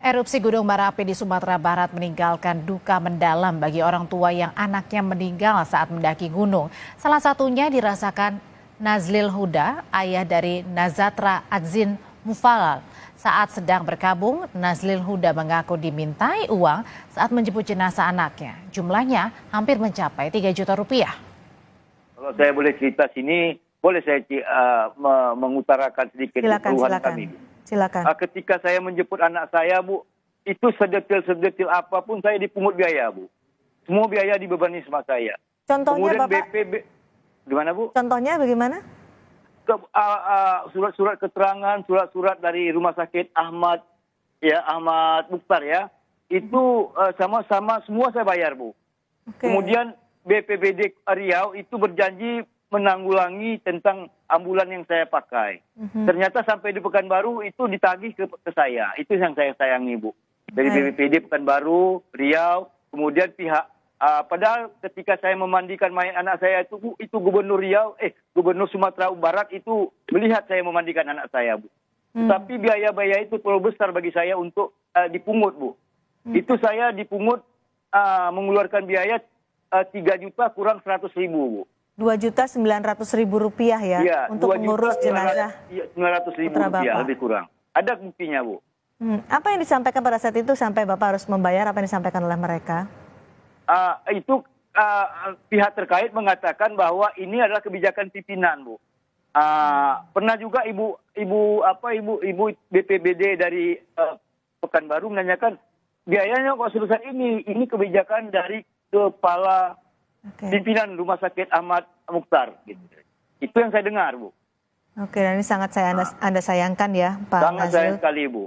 Erupsi Gunung Merapi di Sumatera Barat meninggalkan duka mendalam bagi orang tua yang anaknya meninggal saat mendaki gunung. Salah satunya dirasakan Nazlil Huda, ayah dari Nazatra Adzin Mufalal. Saat sedang berkabung, Nazlil Huda mengaku dimintai uang saat menjemput jenazah anaknya. Jumlahnya hampir mencapai 3 juta rupiah. Kalau saya boleh cerita sini, boleh saya mengutarakan sedikit keluhan kami. Silakan. Ketika saya menjemput anak saya, Bu, itu sedetil apapun saya dipungut biaya, Bu. Semua biaya dibebani sama saya. Contohnya, Kemudian Bapak? Gimana, Bu? Contohnya bagaimana? Surat-surat keterangan, surat-surat dari Rumah Sakit Ahmad Mukhtar ya, itu sama-sama semua saya bayar, Bu. Okay. Kemudian BPBD Riau itu berjanji menanggulangi tentang ambulan yang saya pakai. Ternyata sampai di Pekanbaru itu ditagih ke saya. Itu yang saya sayangi, Bu. Dari BPBD Pekanbaru, Riau, kemudian pihak padahal ketika saya memandikan mayat anak saya itu, Bu, itu Gubernur Gubernur Sumatera Barat itu melihat saya memandikan anak saya, Bu. Tapi biaya-biaya itu terlalu besar bagi saya untuk dipungut, Bu. Itu saya dipungut mengeluarkan biaya 3 juta kurang 100.000, Bu. 2.900.000 rupiah ya, untuk mengurus jenazah. 900.000 rupiah lebih kurang. Ada buktinya, Bu. Apa yang disampaikan pada saat itu sampai Bapak harus membayar apa yang disampaikan oleh mereka? Pihak terkait mengatakan bahwa ini adalah kebijakan pimpinan, Bu. Pernah juga ibu BPBD dari Pekanbaru menanyakan biayanya kok sebesar ini kebijakan dari kepala pimpinan Rumah Sakit Ahmad Mukhtar. Gitu. Itu yang saya dengar, Bu. Oke, dan ini sangat Anda sayangkan ya, Pak Nazil. Sangat sayang sekali, Bu.